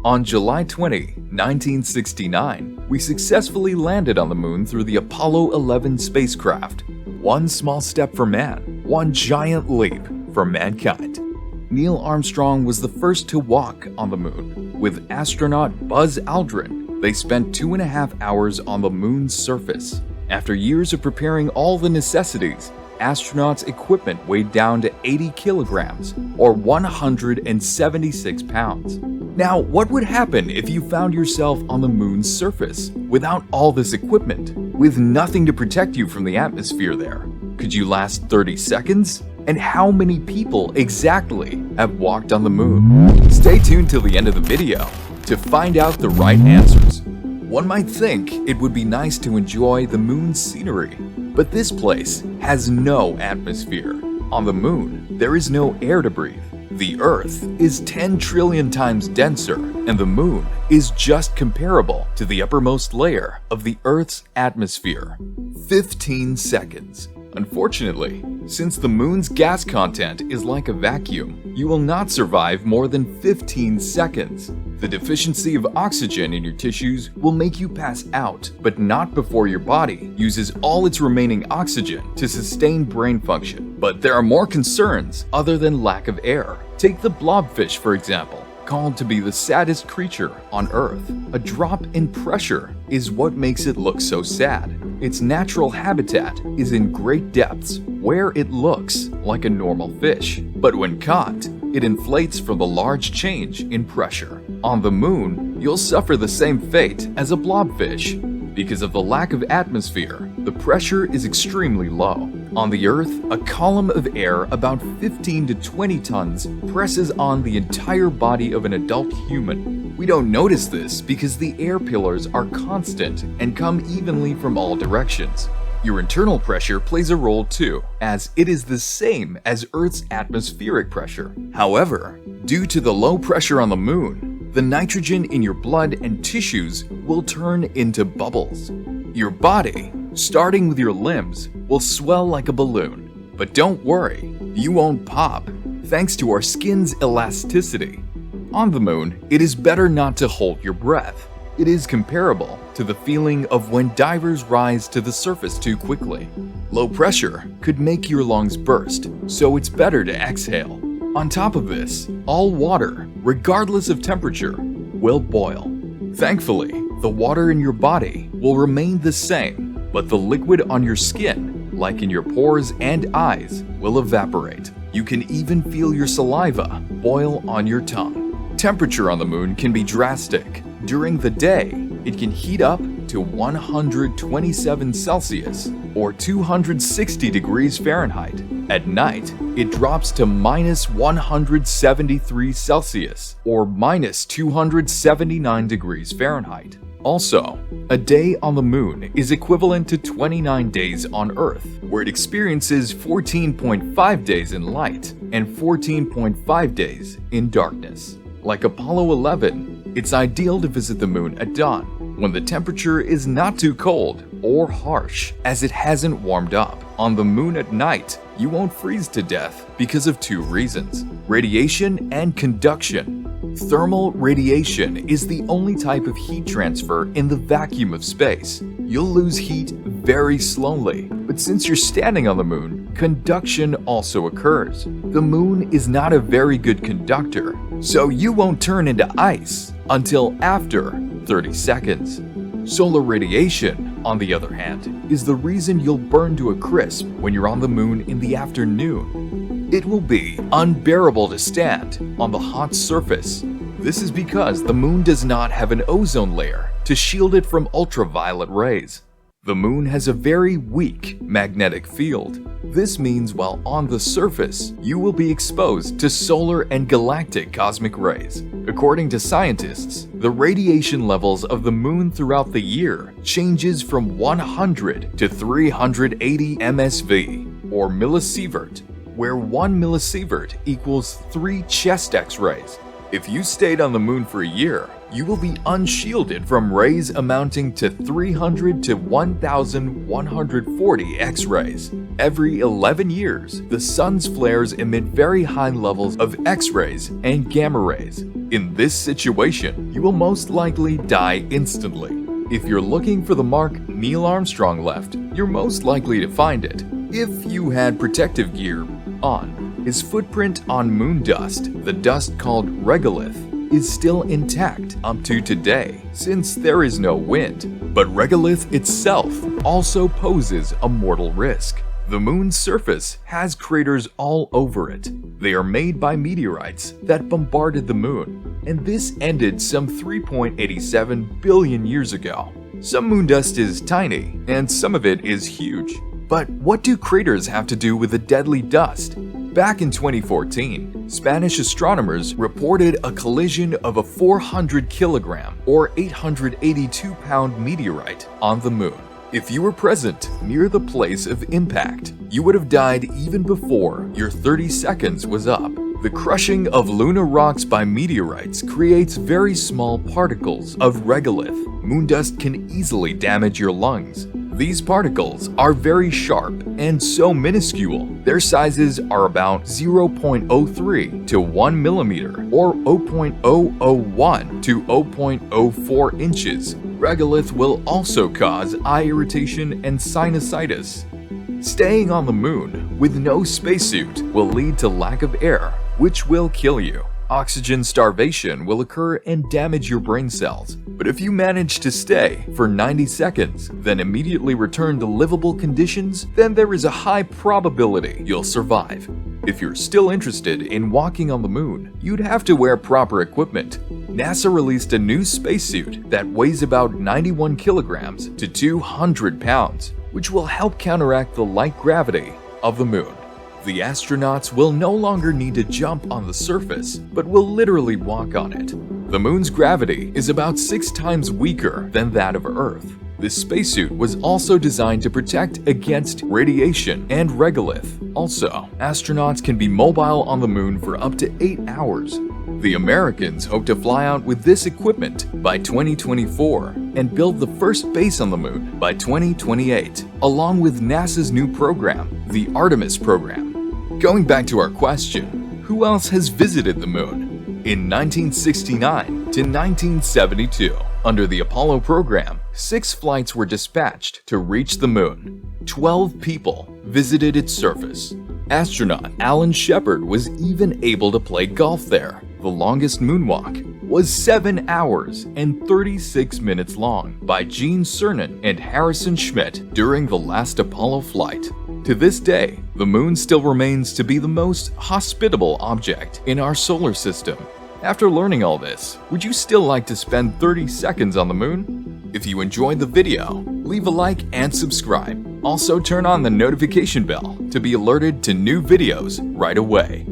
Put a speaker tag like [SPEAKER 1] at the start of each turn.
[SPEAKER 1] On July 20, 1969, we successfully landed on the moon through the Apollo 11 spacecraft. One small step for man, one giant leap for mankind. Neil Armstrong was the first to walk on the moon. With astronaut Buzz Aldrin, they spent 2.5 hours on the moon's surface. After years of preparing all the necessities, astronauts' equipment weighed down to 80 kilograms, or 176 pounds. Now, what would happen if you found yourself on the moon's surface without all this equipment, with nothing to protect you from the atmosphere there? Could you last 30 seconds? And how many people exactly have walked on the moon? Stay tuned till the end of the video to find out the right answers. One might think it would be nice to enjoy the moon's scenery, but this place has no atmosphere. On the moon, there is no air to breathe. The Earth is 10 trillion times denser, and the moon is just comparable to the uppermost layer of the Earth's atmosphere. 15 seconds. Unfortunately, since the moon's gas content is like a vacuum, you will not survive more than 15 seconds. The deficiency of oxygen in your tissues will make you pass out, but not before your body uses all its remaining oxygen to sustain brain function. But there are more concerns other than lack of air. Take the blobfish, for example, called to be the saddest creature on Earth. A drop in pressure is what makes it look so sad. Its natural habitat is in great depths, where it looks like a normal fish. But when caught, it inflates from the large change in pressure. On the moon, you'll suffer the same fate as a blobfish. Because of the lack of atmosphere, the pressure is extremely low. On the Earth, a column of air about 15 to 20 tons presses on the entire body of an adult human. We don't notice this because the air pillars are constant and come evenly from all directions. Your internal pressure plays a role too, as it is the same as Earth's atmospheric pressure. However, due to the low pressure on the moon, the nitrogen in your blood and tissues will turn into bubbles. Your body, starting with your limbs, will swell like a balloon. But don't worry, you won't pop, thanks to our skin's elasticity. On the moon, it is better not to hold your breath. It is comparable to the feeling of when divers rise to the surface too quickly. Low pressure could make your lungs burst, so it's better to exhale. On top of this, all water, regardless of temperature, will boil. Thankfully, the water in your body will remain the same, but the liquid on your skin, like in your pores and eyes, will evaporate. You can even feel your saliva boil on your tongue. Temperature on the moon can be drastic. During the day, it can heat up to 127 Celsius or 260 degrees Fahrenheit. At night, it drops to minus 173 Celsius or minus 279 degrees Fahrenheit. Also, a day on the moon is equivalent to 29 days on Earth, where it experiences 14.5 days in light and 14.5 days in darkness. Like Apollo 11, it's ideal to visit the moon at dawn, when the temperature is not too cold or harsh, as it hasn't warmed up. On the moon at night, you won't freeze to death because of two reasons: radiation and conduction. Thermal radiation is the only type of heat transfer in the vacuum of space. You'll lose heat very slowly, but since you're standing on the moon, conduction also occurs. The moon is not a very good conductor, so you won't turn into ice until after 30 seconds. Solar radiation, on the other hand, is the reason you'll burn to a crisp when you're on the moon in the afternoon. It will be unbearable to stand on the hot surface. This is because the moon does not have an ozone layer to shield it from ultraviolet rays. The moon has a very weak magnetic field. This means while on the surface, you will be exposed to solar and galactic cosmic rays. According to scientists, the radiation levels of the moon throughout the year changes from 100 to 380 MSV, or millisievert, where 1 millisievert equals 3 chest X-rays. If you stayed on the moon for a year, you will be unshielded from rays amounting to 300 to 1,140 X-rays. Every 11 years, the sun's flares emit very high levels of X-rays and gamma rays. In this situation, you will most likely die instantly. If you're looking for the mark Neil Armstrong left, you're most likely to find it if you had protective gear on. His footprint on moon dust, the dust called regolith, is still intact up to today since there is no wind. But regolith itself also poses a mortal risk. The moon's surface has craters all over it. They are made by meteorites that bombarded the moon, and this ended some 3.87 billion years ago. Some moon dust is tiny, and some of it is huge. But what do craters have to do with the deadly dust? Back in 2014, Spanish astronomers reported a collision of a 400 kilogram or 882 pound meteorite on the moon. If you were present near the place of impact, you would have died even before your 30 seconds was up. The crushing of lunar rocks by meteorites creates very small particles of regolith. Moon dust can easily damage your lungs. These particles are very sharp and so minuscule. Their sizes are about 0.03 to 1 millimeter or 0.001 to 0.04 inches. Regolith will also cause eye irritation and sinusitis. Staying on the moon with no spacesuit will lead to lack of air, which will kill you. Oxygen starvation will occur and damage your brain cells. But if you manage to stay for 90 seconds, then immediately return to livable conditions, then there is a high probability you'll survive. If you're still interested in walking on the moon, you'd have to wear proper equipment. NASA released a new spacesuit that weighs about 91 kilograms to 200 pounds, which will help counteract the light gravity of the moon. The astronauts will no longer need to jump on the surface, but will literally walk on it. The moon's gravity is about 6 times weaker than that of Earth. This spacesuit was also designed to protect against radiation and regolith. Also, astronauts can be mobile on the moon for up to 8 hours. The Americans hope to fly out with this equipment by 2024 and build the first base on the moon by 2028, along with NASA's new program, the Artemis program. Going back to our question, who else has visited the moon? In 1969 to 1972, under the Apollo program, 6 flights were dispatched to reach the moon. 12 people visited its surface. Astronaut Alan Shepard was even able to play golf there. The longest moonwalk was 7 hours and 36 minutes long by Gene Cernan and Harrison Schmitt during the last Apollo flight. To this day, the moon still remains to be the most hospitable object in our solar system. After learning all this, would you still like to spend 30 seconds on the moon? If you enjoyed the video, leave a like and subscribe. Also turn on the notification bell to be alerted to new videos right away.